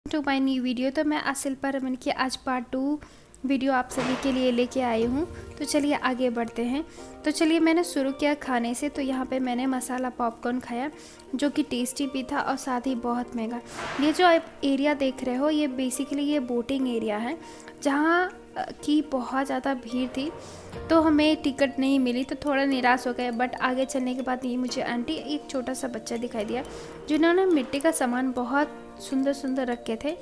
To my new video. तो मैं आज शिल्पा रमन की आज पार्ट 2 वीडियो आप सभी के लिए लेके आई हूँ। तो चलिए आगे बढ़ते हैं। तो चलिए मैंने शुरू किया खाने से। तो यहाँ पे मैंने मसाला पॉपकॉर्न खाया जो कि टेस्टी भी था और साथ ही बहुत महंगा। ये जो आप एरिया देख रहे हो ये बेसिकली ये बोटिंग एरिया है जहाँ की बहुत ज़्यादा भीड़ थी तो हमें टिकट नहीं मिली तो थोड़ा निराश हो गए। बट आगे चलने के बाद ये मुझे आंटी एक छोटा सा बच्चा दिखाई दिया जिन्होंने मिट्टी का सामान बहुत सुंदर सुंदर रखे थे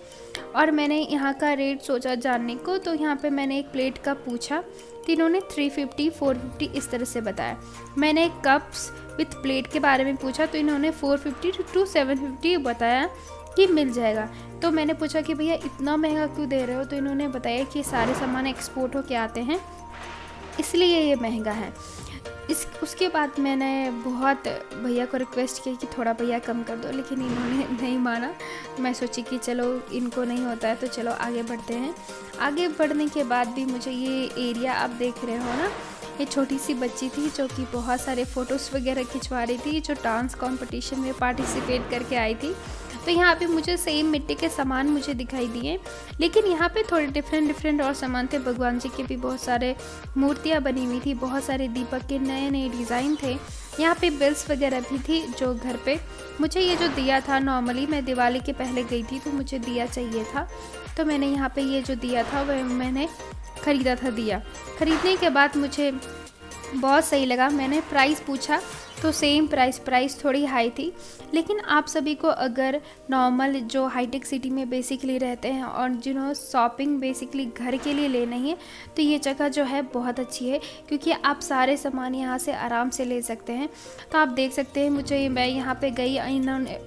और मैंने यहाँ का रेट सोचा जानने को। तो यहाँ पे मैंने एक प्लेट का पूछा तो इन्होंने 350 450 इस तरह से बताया। मैंने कप्स विथ प्लेट के बारे में पूछा तो इन्होंने 450 to 750 बताया कि मिल जाएगा। तो मैंने पूछा कि भैया इतना महंगा क्यों दे रहे हो। तो इन्होंने बताया कि सारे सामान एक्सपोर्ट होके आते हैं इसलिए ये महंगा है। उसके बाद मैंने बहुत भैया को रिक्वेस्ट की कि थोड़ा भैया कम कर दो, लेकिन इन्होंने नहीं माना। मैं सोची कि चलो इनको नहीं होता है तो चलो आगे बढ़ते हैं। आगे बढ़ने के बाद भी मुझे ये एरिया आप देख रहे हो ना, ये छोटी सी बच्ची थी जो कि बहुत सारे फ़ोटोज़ वगैरह खिंचवा रही थी, जो डांस कंपटीशन में पार्टिसिपेट करके आई थी। तो यहाँ पे मुझे सेम मिट्टी के सामान मुझे दिखाई दिए, लेकिन यहाँ पे थोड़े डिफरेंट और सामान थे। भगवान जी के भी बहुत सारे मूर्तियाँ बनी हुई थी, बहुत सारे दीपक के नए नए डिज़ाइन थे। यहाँ पे बेल्स वगैरह भी थी जो घर पे मुझे ये जो दिया था, नॉर्मली मैं दिवाली के पहले गई थी तो मुझे दिया चाहिए था तो मैंने यहाँ पे ये जो दिया था वह मैंने ख़रीदा था। दिया ख़रीदने के बाद मुझे बहुत सही लगा। मैंने प्राइस पूछा तो सेम प्राइस थोड़ी हाई थी, लेकिन आप सभी को अगर नॉर्मल जो हाईटेक सिटी में बेसिकली रहते हैं और जिन्होंने शॉपिंग बेसिकली घर के लिए लेना है तो ये जगह जो है बहुत अच्छी है क्योंकि आप सारे सामान यहाँ से आराम से ले सकते हैं। तो आप देख सकते हैं मैं यहाँ पे गई,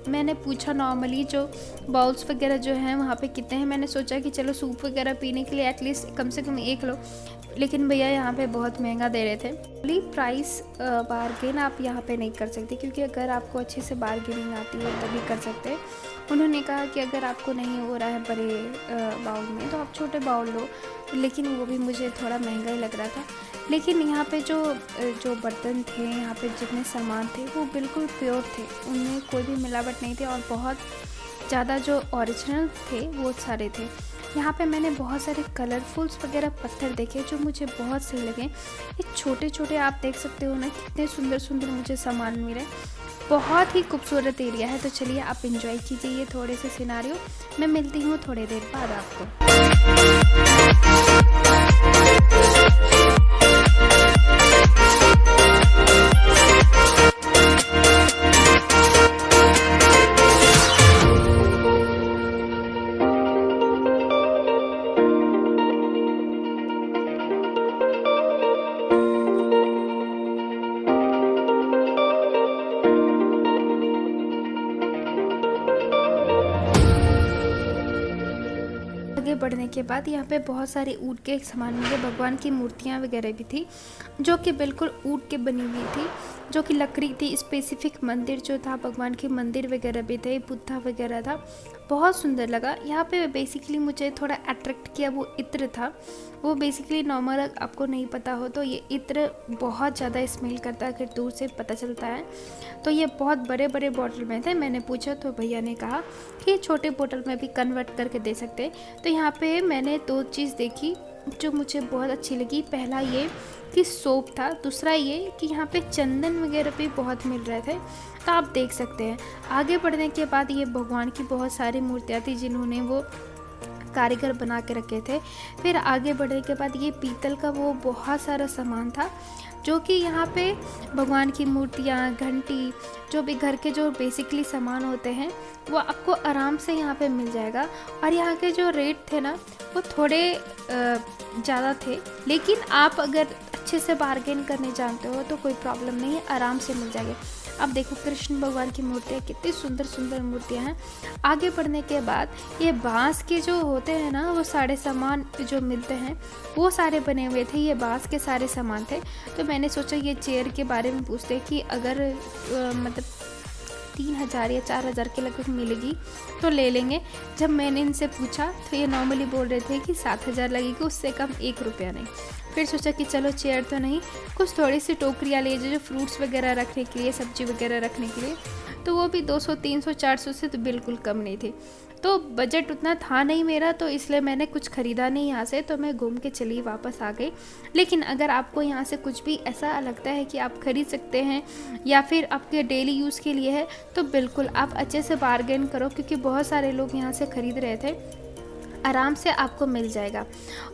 मैंने पूछा नॉर्मली जो बाउल्स वगैरह जो हैं वहाँ पे कितने हैं। मैंने सोचा कि चलो सूप वगैरह पीने के लिए एटलीस्ट कम से कम एक लो, लेकिन भैया यहाँ पे बहुत महंगा दे रहे थे। प्राइस बार्गेन आप यहाँ पे नहीं कर सकते क्योंकि अगर आपको अच्छे से बार्गेनिंग आती है तभी कर सकते हैं। उन्होंने कहा कि अगर आपको नहीं हो रहा है बड़े बाउल में तो आप छोटे बाउल लो, लेकिन वो भी मुझे थोड़ा महंगा ही लग रहा था। लेकिन यहाँ पे जो बर्तन थे, यहाँ पे जितने सामान थे वो बिल्कुल प्योर थे, उनमें कोई भी मिलावट नहीं थी और बहुत ज़्यादा जो ओरिजिनल थे वो सारे थे। यहाँ पे मैंने बहुत सारे कलरफुल्स वगैरह पत्थर देखे जो मुझे बहुत सही लगे। ये छोटे छोटे आप देख सकते हो ना कितने सुंदर सुंदर मुझे सामान मिले। बहुत ही खूबसूरत एरिया है। तो चलिए आप एंजॉय कीजिए ये थोड़े से सिनारियो। मैं मिलती हूँ थोड़ी देर बाद आपको। आगे बढ़ने के बाद यहाँ पे बहुत सारे ऊँट के सामान मिले। भगवान की मूर्तियाँ वगैरह भी थी जो कि बिल्कुल ऊँट के बनी हुई थी, जो कि लकड़ी थी। स्पेसिफिक मंदिर जो था, भगवान के मंदिर वगैरह भी थे, बुद्धा वगैरह था, बहुत सुंदर लगा। यहाँ पे बेसिकली मुझे थोड़ा अट्रैक्ट किया वो इत्र था। वो बेसिकली नॉर्मल आपको नहीं पता हो तो ये इत्र बहुत ज़्यादा स्मेल करता है, अगर दूर से पता चलता है। तो ये बहुत बड़े बड़े बॉटल में थे। मैंने पूछा तो भैया ने कहा कि छोटे बोतल में भी कन्वर्ट करके दे सकते हैं। तो यहाँ पे मैंने 2 चीज़ देखी जो मुझे बहुत अच्छी लगी। पहला ये कि सोप था, दूसरा ये कि यहाँ पे चंदन वगैरह भी बहुत मिल रहे थे। तो आप देख सकते हैं। आगे बढ़ने के बाद ये भगवान की बहुत सारी मूर्तियाँ थी जिन्होंने वो कारीगर बना के रखे थे। फिर आगे बढ़ने के बाद ये पीतल का वो बहुत सारा सामान था जो कि यहाँ पे भगवान की मूर्तियाँ, घंटी, जो भी घर के जो बेसिकली सामान होते हैं वो आपको आराम से यहाँ पे मिल जाएगा। और यहाँ के जो रेट थे ना वो थोड़े ज़्यादा थे, लेकिन आप अगर अच्छे से बार्गेन करने जानते हो तो कोई प्रॉब्लम नहीं है, आराम से मिल जाएगा। अब देखो कृष्ण भगवान की मूर्तियाँ कितनी सुंदर सुंदर मूर्तियाँ हैं। आगे बढ़ने के बाद ये बांस के जो होते हैं ना वो सारे सामान जो मिलते हैं वो सारे बने हुए थे, ये बांस के सारे सामान थे। तो मैंने सोचा ये चेयर के बारे में पूछते कि अगर मतलब 3000 या 4000 के लगभग मिलेगी तो ले लेंगे। जब मैंने इनसे पूछा तो ये नॉर्मली बोल रहे थे कि 7000 लगेगी, उससे कम 1 रुपया नहीं। फिर सोचा कि चलो चेयर तो नहीं, कुछ थोड़ी सी टोकरियाँ ले जो फ्रूट्स वगैरह रखने के लिए, सब्जी वगैरह रखने के लिए। तो वो भी 200 300 400 से तो बिल्कुल कम नहीं थी। तो बजट उतना था नहीं मेरा, तो इसलिए मैंने कुछ ख़रीदा नहीं यहाँ से, तो मैं घूम के चली वापस आ गई। लेकिन अगर आपको यहाँ से कुछ भी ऐसा लगता है कि आप ख़रीद सकते हैं या फिर आपके डेली यूज़ के लिए है, तो बिल्कुल आप अच्छे से बार्गेन करो, क्योंकि बहुत सारे लोग यहाँ से ख़रीद रहे थे, आराम से आपको मिल जाएगा।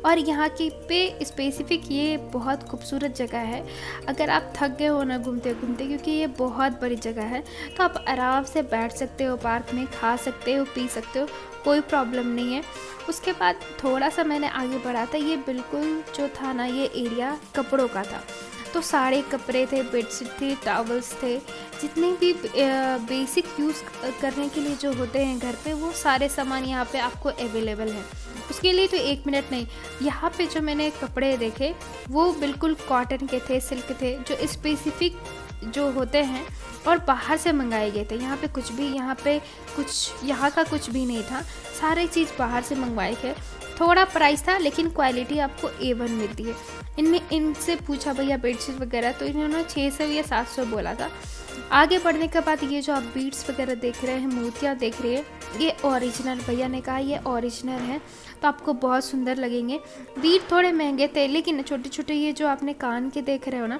और यहाँ की पे स्पेसिफ़िक ये बहुत खूबसूरत जगह है। अगर आप थक गए हो ना घूमते घूमते, क्योंकि ये बहुत बड़ी जगह है, तो आप आराम से बैठ सकते हो, पार्क में खा सकते हो, पी सकते हो, कोई प्रॉब्लम नहीं है। उसके बाद थोड़ा सा मैंने आगे बढ़ा था, ये बिल्कुल जो था ना, ये एरिया कपड़ों का था। तो सारे कपड़े थे, बेडशीट थी, टॉवल्स थे, जितने भी बेसिक यूज़ करने के लिए जो होते हैं घर पे, वो सारे सामान यहाँ पे आपको अवेलेबल है। उसके लिए तो 1 मिनट नहीं, यहाँ पे जो मैंने कपड़े देखे वो बिल्कुल कॉटन के थे, सिल्क थे, जो स्पेसिफिक जो होते हैं और बाहर से मंगाए गए थे। यहाँ पे कुछ यहाँ का कुछ भी नहीं था, सारे चीज़ बाहर से मंगवाए थे। थोड़ा प्राइस था, लेकिन क्वालिटी आपको A1 मिलती है। इनसे पूछा भैया बेडशीट वगैरह, तो इन्होंने 600 या 700 बोला था। आगे बढ़ने के बाद ये जो आप बीड्स वगैरह देख रहे हैं, मूर्तियाँ देख रहे हैं, ये ओरिजिनल, भैया ने कहा ये ओरिजिनल है, तो आपको बहुत सुंदर लगेंगे। बीड थोड़े महंगे थे, लेकिन छोटे छोटे ये जो आपने कान के देख रहे हो ना,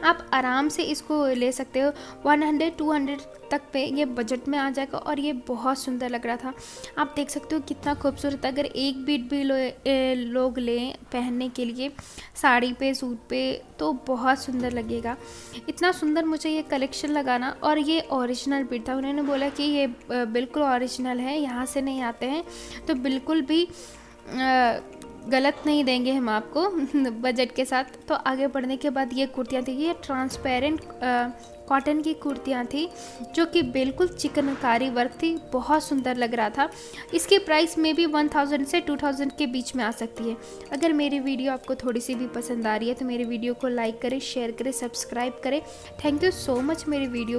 आप आराम से इसको ले सकते हो। 100-200 तक पे ये बजट में आ जाएगा, और ये बहुत सुंदर लग रहा था। आप देख सकते हो कितना खूबसूरत। अगर एक बीट भी लोग लें पहनने के लिए साड़ी पे, सूट पे, तो बहुत सुंदर लगेगा। इतना सुंदर मुझे ये कलेक्शन लगाना। और ये ओरिजिनल बीट था, उन्होंने बोला कि ये बिल्कुल ओरिजिनल है, यहाँ से नहीं आते हैं, तो बिल्कुल भी गलत नहीं देंगे हम आपको बजट के साथ। तो आगे बढ़ने के बाद ये कुर्तियाँ थी, ये ट्रांसपेरेंट कॉटन की कुर्तियाँ थी, जो कि बिल्कुल चिकनकारी वर्क थी, बहुत सुंदर लग रहा था। इसकी प्राइस में भी 1000 से 2000 के बीच में आ सकती है। अगर मेरी वीडियो आपको थोड़ी सी भी पसंद आ रही है, तो मेरी वीडियो को लाइक करें, शेयर करें, सब्सक्राइब करें। थैंक यू सो मच मेरी वीडियो